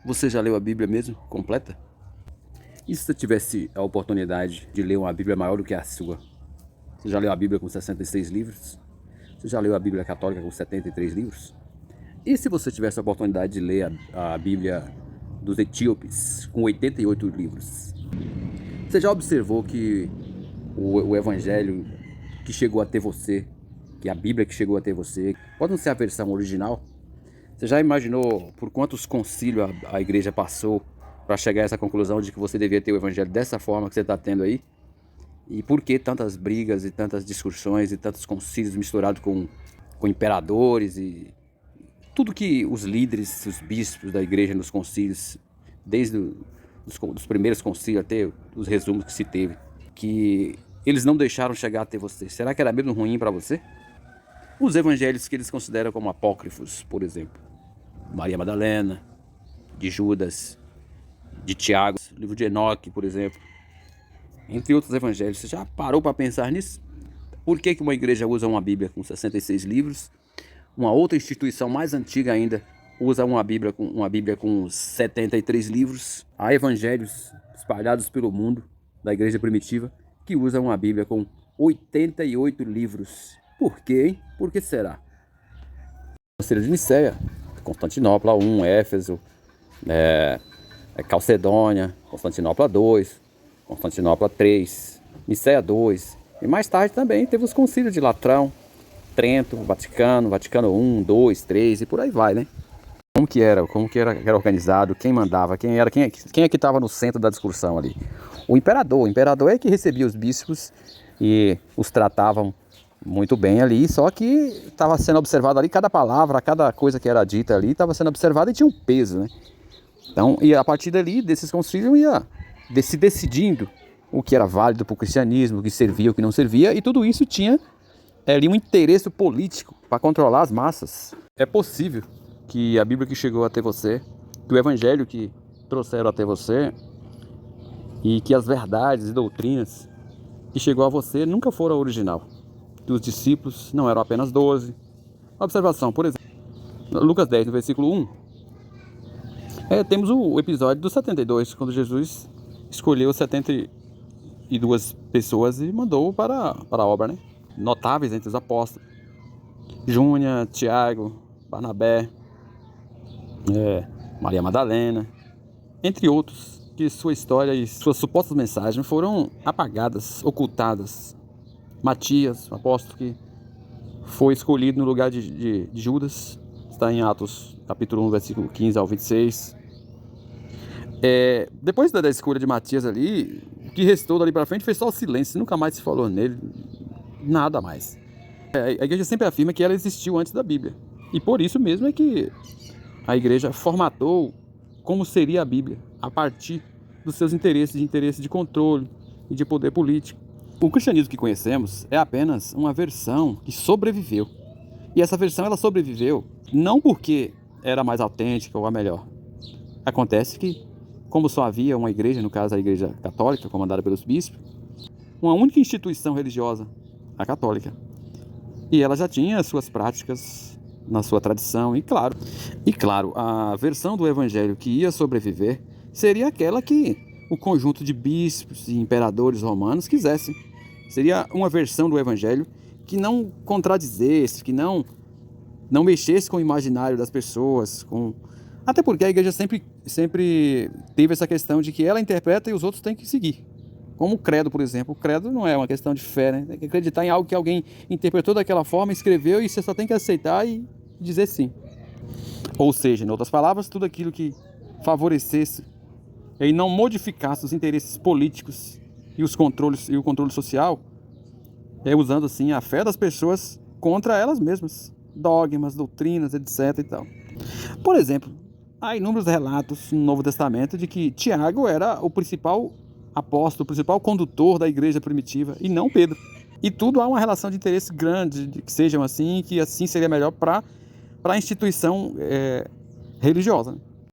Você já leu a Bíblia mesmo, completa? E se você tivesse a oportunidade de ler uma Bíblia maior do que a sua? Você já leu a Bíblia com 66 livros? Você já leu a Bíblia Católica com 73 livros? E se você tivesse a oportunidade de ler a Bíblia dos etíopes com 88 livros? Você já observou que o Evangelho que chegou até você, que a Bíblia que chegou até você, pode não ser a versão original? Você já imaginou por quantos concílios a igreja passou para chegar a essa conclusão de que você devia ter o Evangelho dessa forma que você está tendo aí? E por que tantas brigas e tantas discussões e tantos concílios misturados com imperadores e tudo que os líderes, os bispos da igreja nos concílios, desde os primeiros concílios até os resumos que se teve, que eles não deixaram chegar até você? Será que era mesmo ruim para você? Os evangelhos que eles consideram como apócrifos, por exemplo, Maria Madalena, de Judas, de Tiago, o livro de Enoque, por exemplo, entre outros evangelhos. Você já parou para pensar nisso? Por que uma igreja usa uma Bíblia com 66 livros? Uma outra instituição mais antiga ainda usa uma Bíblia com 73 livros. Há evangelhos espalhados pelo mundo da igreja primitiva que usam uma Bíblia com 88 livros. Por quê, hein? Por que será? Concílio de Nicéia, Constantinopla I, Éfeso, Calcedônia, Constantinopla II, Constantinopla III, Nicéia II. E mais tarde também teve os concílios de Latrão, Trento, Vaticano I, II, III e por aí vai, né? Como que era organizado, quem mandava, quem é que estava no centro da discussão ali? O imperador é que recebia os bispos e os tratavam muito bem ali, só que estava sendo observado ali, cada palavra, cada coisa que era dita ali estava sendo observada e tinha um peso, né? Então, e a partir dali, desses concílios, ia se decidindo o que era válido para o cristianismo, o que servia, o que não servia, e tudo isso tinha ali um interesse político para controlar as massas. É possível que a Bíblia que chegou até você, que o Evangelho que trouxeram até você, e que as verdades e doutrinas que chegou a você nunca foram a original. Que os discípulos não eram apenas 12. Observação, por exemplo, Lucas 10, no versículo 1, temos o episódio dos 72, quando Jesus escolheu 72 pessoas e mandou para a obra, né? Notáveis entre os apóstolos: Júnia, Tiago, Barnabé, Maria Madalena, entre outros, que sua história e suas supostas mensagens foram apagadas, ocultadas. Matias, o apóstolo que foi escolhido no lugar de Judas, está em Atos capítulo 1, versículo 15 ao 26. Depois da escolha de Matias ali, o que restou dali para frente foi só o silêncio, nunca mais se falou nele, nada mais. A igreja sempre afirma que ela existiu antes da Bíblia, e por isso mesmo é que a igreja formatou como seria a Bíblia, a partir dos seus interesses de controle e de poder político. O cristianismo que conhecemos é apenas uma versão que sobreviveu. E essa versão ela sobreviveu não porque era mais autêntica ou a melhor. Acontece que, como só havia uma igreja, no caso a igreja católica, comandada pelos bispos, uma única instituição religiosa, a católica, e ela já tinha as suas práticas na sua tradição, e claro, a versão do evangelho que ia sobreviver seria aquela que o conjunto de bispos e imperadores romanos quisessem. Seria uma versão do evangelho que não contradizesse, que não mexesse com o imaginário das pessoas, até porque a igreja sempre teve essa questão de que ela interpreta e os outros têm que seguir. Como o credo, por exemplo. O credo não é uma questão de fé, né? Tem que acreditar em algo que alguém interpretou daquela forma, escreveu, e você só tem que aceitar e dizer sim. Ou seja, em outras palavras, tudo aquilo que favorecesse e não modificasse os interesses políticos e o controle social, usando assim a fé das pessoas contra elas mesmas, dogmas, doutrinas, etc. e tal. Por exemplo, há inúmeros relatos no Novo Testamento de que Tiago era o principal apóstolo, o principal condutor da igreja primitiva, e não Pedro. E tudo há uma relação de interesse grande, de que sejam assim, que assim seria melhor para a instituição religiosa.